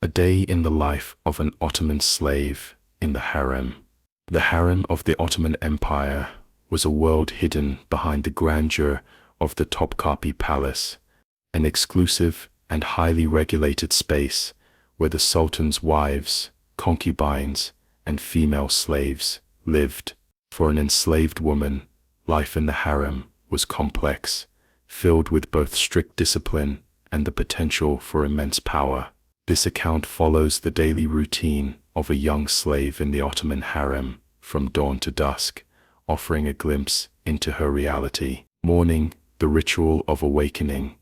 A day in the life of an Ottoman slave in the harem. The harem of the Ottoman Empire was a world hidden behind the grandeur of the Topkapi Palace, an exclusive and highly regulated space where the Sultan's wives, concubines, and female slaves lived. For an enslaved woman, life in the harem was complex, filled with both strict discipline and the potential for immense power. This account follows the daily routine of a young slave in the Ottoman harem from dawn to dusk, offering a glimpse into her reality. Morning, the ritual of awakening.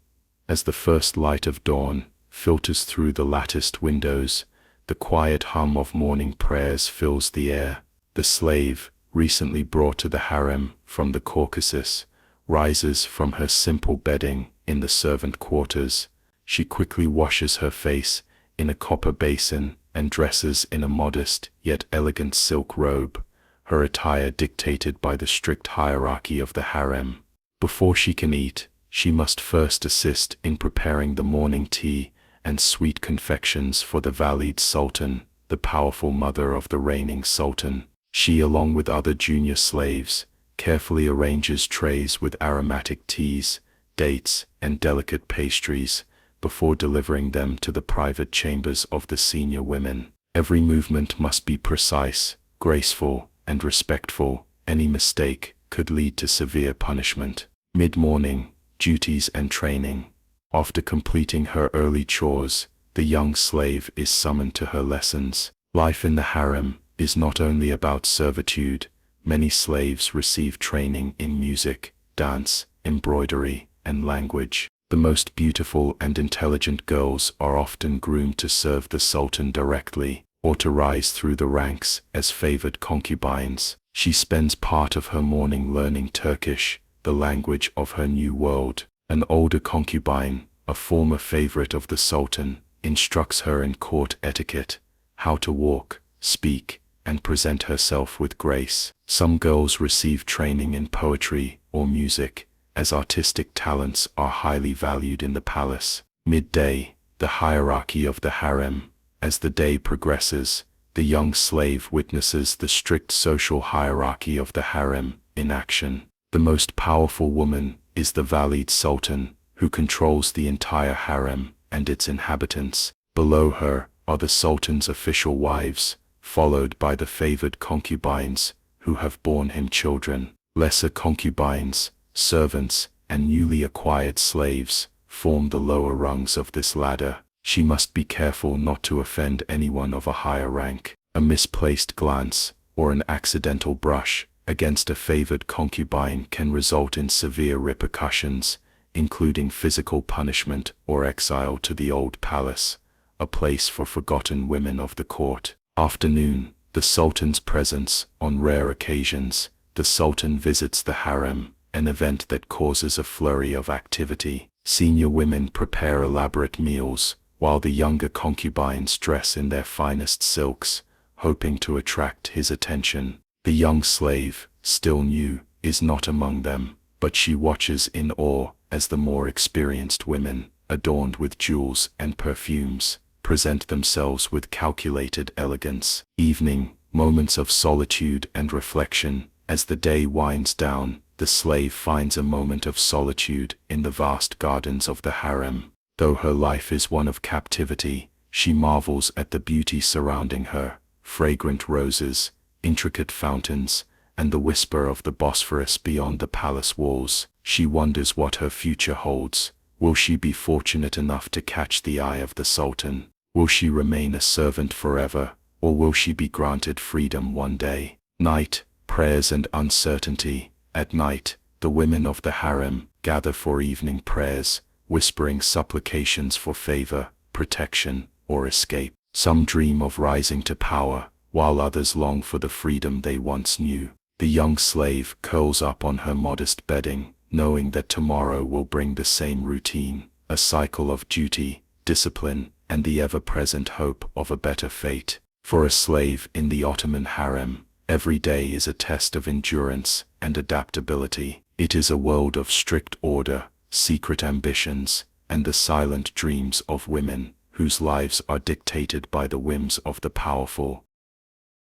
As the first light of dawn filters through the latticed windows, the quiet hum of morning prayers fills the air. The slave, recently brought to the harem from the Caucasus, rises from her simple bedding in the servant quarters. She quickly washes her face in a copper basin and dresses in a modest yet elegant silk robe, her attire dictated by the strict hierarchy of the harem. Before she can eat, she must first assist in preparing the morning tea and sweet confections for the Valide Sultan, the powerful mother of the reigning sultan. She, along with other junior slaves, carefully arranges trays with aromatic teas, dates, and delicate pastries before delivering them to the private chambers of the senior women. Every movement must be precise, graceful, and respectful. Any mistake could lead to severe punishment. Mid-morning, duties and training. After completing her early chores, the young slave is summoned to her lessons. Life in the harem is not only about servitude. Many slaves receive training in music, dance, embroidery, and language. The most beautiful and intelligent girls are often groomed to serve the sultan directly, or to rise through the ranks as favored concubines. She spends part of her morning learning Turkish, the language of her new world. An older concubine, a former favorite of the sultan, instructs her in court etiquette, how to walk, speak, and present herself with grace. Some girls receive training in poetry or music, as artistic talents are highly valued in the palace. Midday, the hierarchy of the harem. As the day progresses, the young slave witnesses the strict social hierarchy of the harem in action. The most powerful woman is the Valide Sultan, who controls the entire harem and its inhabitants. Below her are the sultan's official wives, followed by the favored concubines, who have borne him children. Lesser concubines, servants, and newly acquired slaves form the lower rungs of this ladder. She must be careful not to offend anyone of a higher rank. A misplaced glance, or an accidental brush against a favored concubine can result in severe repercussions, including physical punishment or exile to the old palace, a place for forgotten women of the court. Afternoon, the sultan's presence. On rare occasions, the sultan visits the harem, an event that causes a flurry of activity. Senior women prepare elaborate meals, while the younger concubines dress in their finest silks, hoping to attract his attention. The young slave, still new, is not among them, but she watches in awe as the more experienced women, adorned with jewels and perfumes, present themselves with calculated elegance. Evening, moments of solitude and reflection. As the day winds down, the slave finds a moment of solitude in the vast gardens of the harem. Though her life is one of captivity, she marvels at the beauty surrounding her: fragrant roses, intricate fountains, and the whisper of the Bosphorus beyond the palace walls. She wonders what her future holds. Will she be fortunate enough to catch the eye of the sultan? Will she remain a servant forever, or will she be granted freedom one day? Night, prayers and uncertainty. At night, the women of the harem gather for evening prayers, whispering supplications for favor, protection, or escape. Some dream of rising to power, while others long for the freedom they once knew. The young slave curls up on her modest bedding, knowing that tomorrow will bring the same routine, a cycle of duty, discipline, and the ever-present hope of a better fate. For a slave in the Ottoman harem, every day is a test of endurance and adaptability. It is a world of strict order, secret ambitions, and the silent dreams of women whose lives are dictated by the whims of the powerful,